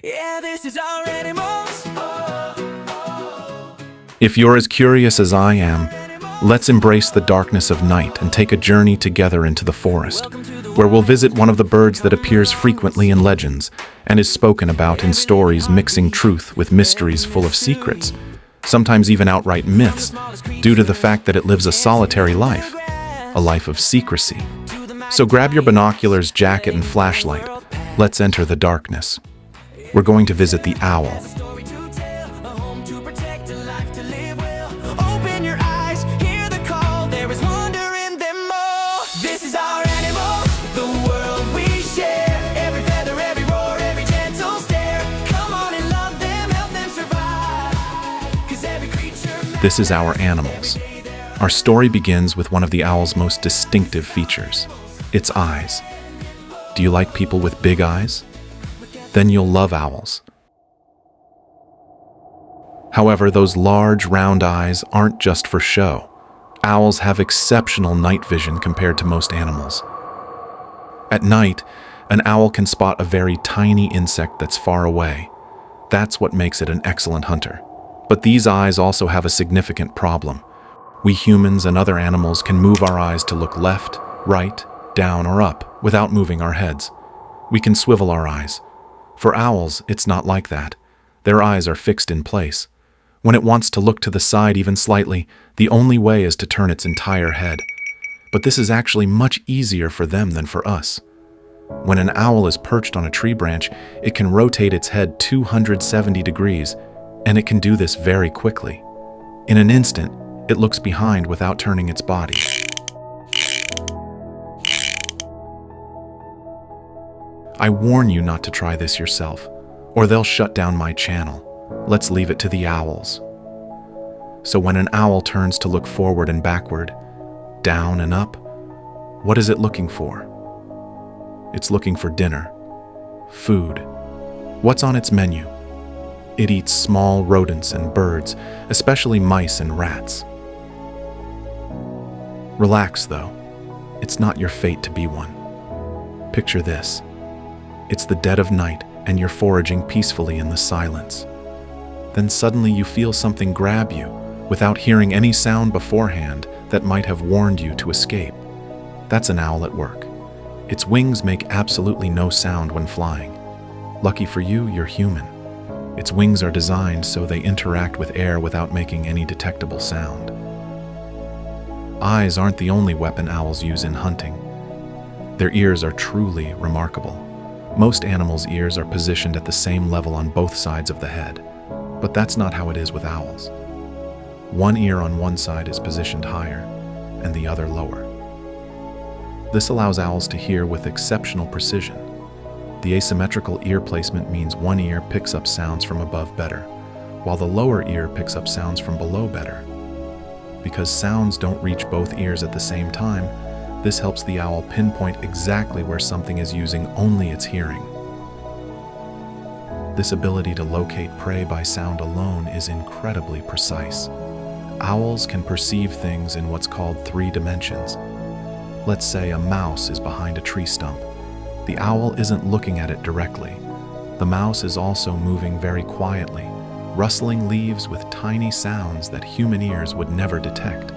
Yeah, this is our animals. If you're as curious as I am, let's embrace the darkness of night and take a journey together into the forest, where we'll visit one of the birds that appears frequently in legends and is spoken about in stories mixing truth with mysteries full of secrets, sometimes even outright myths, due to the fact that it lives a solitary life, a life of secrecy. So grab your binoculars, jacket, and flashlight. Let's enter the darkness. We're going to visit the owl. This is our animals. Our story begins with one of the owl's most distinctive features, its eyes. Do you like people with big eyes? Then you'll love owls. However, those large, round eyes aren't just for show. Owls have exceptional night vision compared to most animals. At night, an owl can spot a very tiny insect that's far away. That's what makes it an excellent hunter. But these eyes also have a significant problem. We humans and other animals can move our eyes to look left, right, down, or up without moving our heads. We can swivel our eyes. For owls, it's not like that. Their eyes are fixed in place. When it wants to look to the side even slightly, the only way is to turn its entire head. But this is actually much easier for them than for us. When an owl is perched on a tree branch, it can rotate its head 270 degrees, and it can do this very quickly. In an instant, it looks behind without turning its body. I warn you not to try this yourself, or they'll shut down my channel. Let's leave it to the owls. So when an owl turns to look forward and backward, down and up, what is it looking for? It's looking for dinner, food. What's on its menu? It eats small rodents and birds, especially mice and rats. Relax, though. It's not your fate to be one. Picture this. It's the dead of night, and you're foraging peacefully in the silence. Then suddenly you feel something grab you, without hearing any sound beforehand that might have warned you to escape. That's an owl at work. Its wings make absolutely no sound when flying. Lucky for you, you're human. Its wings are designed so they interact with air without making any detectable sound. Eyes aren't the only weapon owls use in hunting. Their ears are truly remarkable. Most animals' ears are positioned at the same level on both sides of the head, but that's not how it is with owls. One ear on one side is positioned higher, and the other lower. This allows owls to hear with exceptional precision. The asymmetrical ear placement means one ear picks up sounds from above better, while the lower ear picks up sounds from below better. Because sounds don't reach both ears at the same time, this helps the owl pinpoint exactly where something is using only its hearing. This ability to locate prey by sound alone is incredibly precise. Owls can perceive things in what's called 3 dimensions. Let's say a mouse is behind a tree stump. The owl isn't looking at it directly. The mouse is also moving very quietly, rustling leaves with tiny sounds that human ears would never detect.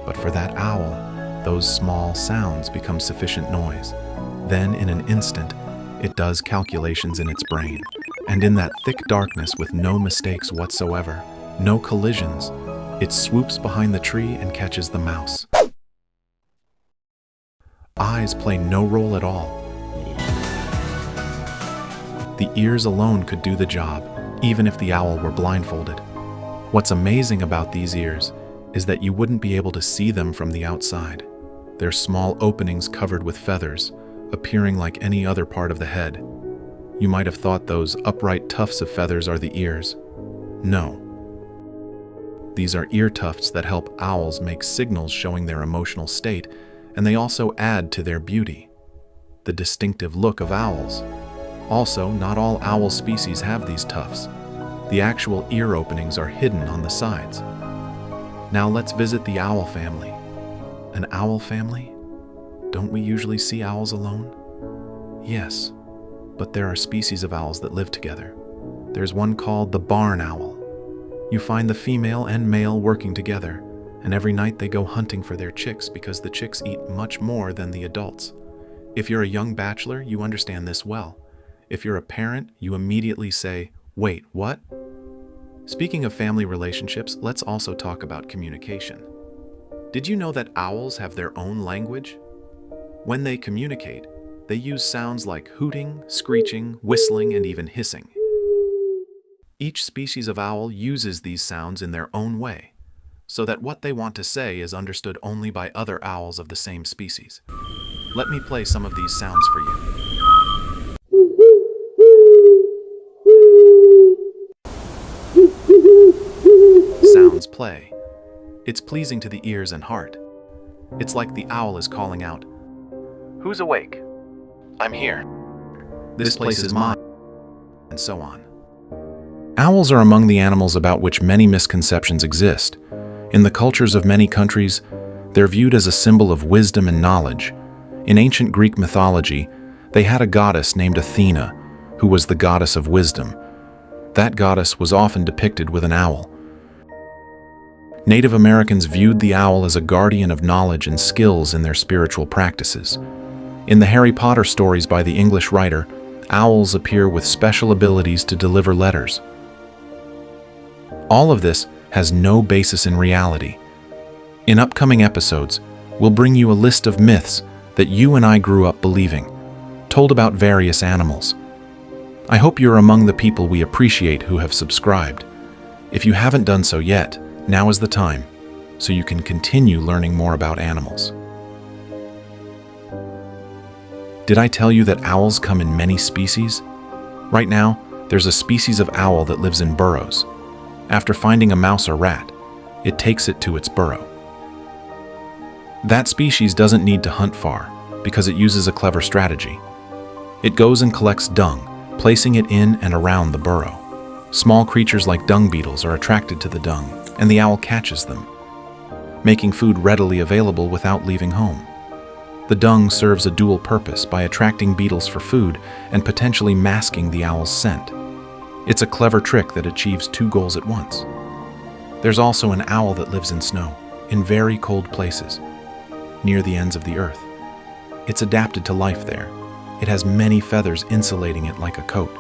But for that owl, those small sounds become sufficient noise. Then, in an instant, it does calculations in its brain, and in that thick darkness with no mistakes whatsoever, no collisions, it swoops behind the tree and catches the mouse. Eyes play no role at all. The ears alone could do the job, even if the owl were blindfolded. What's amazing about these ears is that you wouldn't be able to see them from the outside. They're small openings covered with feathers, appearing like any other part of the head. You might have thought those upright tufts of feathers are the ears. No. These are ear tufts that help owls make signals showing their emotional state, and they also add to their beauty, the distinctive look of owls. Also, not all owl species have these tufts. The actual ear openings are hidden on the sides. Now let's visit the owl family. An owl family? Don't we usually see owls alone? Yes, but there are species of owls that live together. There's one called the barn owl. You find the female and male working together, and every night they go hunting for their chicks because the chicks eat much more than the adults. If you're a young bachelor, you understand this well. If you're a parent, you immediately say, "Wait, what?" Speaking of family relationships, let's also talk about communication. Did you know that owls have their own language? When they communicate, they use sounds like hooting, screeching, whistling, and even hissing. Each species of owl uses these sounds in their own way, so that what they want to say is understood only by other owls of the same species. Let me play some of these sounds for you. Sounds play. It's pleasing to the ears and heart. It's like the owl is calling out, "Who's awake? I'm here. This place is mine," and so on. Owls are among the animals about which many misconceptions exist. In the cultures of many countries, they're viewed as a symbol of wisdom and knowledge. In ancient Greek mythology, they had a goddess named Athena, who was the goddess of wisdom. That goddess was often depicted with an owl. Native Americans viewed the owl as a guardian of knowledge and skills in their spiritual practices. In the Harry Potter stories by the English writer, owls appear with special abilities to deliver letters. All of this has no basis in reality. In upcoming episodes, we'll bring you a list of myths that you and I grew up believing, told about various animals. I hope you're among the people we appreciate who have subscribed. If you haven't done so yet, now is the time, so you can continue learning more about animals. Did I tell you that owls come in many species? Right now, there's a species of owl that lives in burrows. After finding a mouse or rat, it takes it to its burrow. That species doesn't need to hunt far because it uses a clever strategy. It goes and collects dung, placing it in and around the burrow. Small creatures like dung beetles are attracted to the dung, and the owl catches them, making food readily available without leaving home. The dung serves a dual purpose by attracting beetles for food and potentially masking the owl's scent. It's a clever trick that achieves two goals at once. There's also an owl that lives in snow, in very cold places, near the ends of the earth. It's adapted to life there. It has many feathers insulating it like a coat.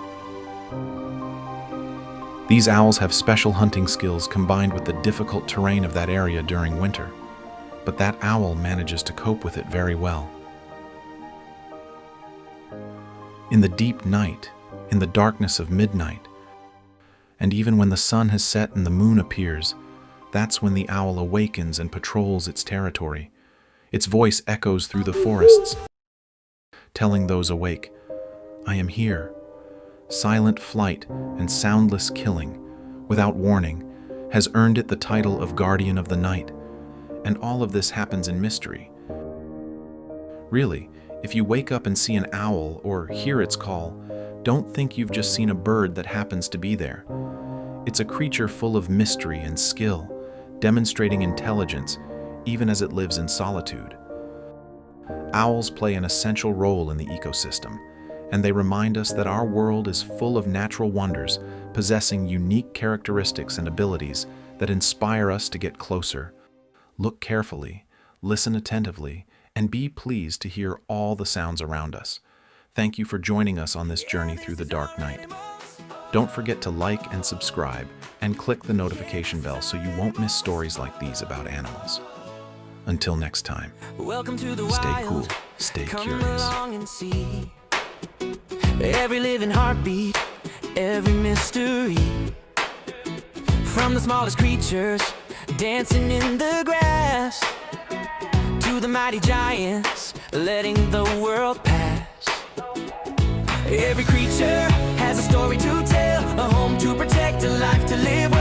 These owls have special hunting skills combined with the difficult terrain of that area during winter, but that owl manages to cope with it very well. In the deep night, in the darkness of midnight, and even when the sun has set and the moon appears, that's when the owl awakens and patrols its territory. Its voice echoes through the forests, telling those awake, "I am here." Silent flight and soundless killing, without warning, has earned it the title of Guardian of the Night, and all of this happens in mystery. Really, if you wake up and see an owl or hear its call, don't think you've just seen a bird that happens to be there. It's a creature full of mystery and skill, demonstrating intelligence even as it lives in solitude. Owls play an essential role in the ecosystem, and they remind us that our world is full of natural wonders, possessing unique characteristics and abilities that inspire us to get closer. Look carefully, listen attentively, and be pleased to hear all the sounds around us. Thank you for joining us on this journey through the dark night. Don't forget to like and subscribe, and click the notification bell so you won't miss stories like these about animals. Until next time, Welcome to the stay wild. cool, stay Come curious. along and see every living heartbeat, every mystery. From the smallest creatures dancing in the grass to the mighty giants letting the world pass. Every creature has a story to tell, a home to protect, a life to live.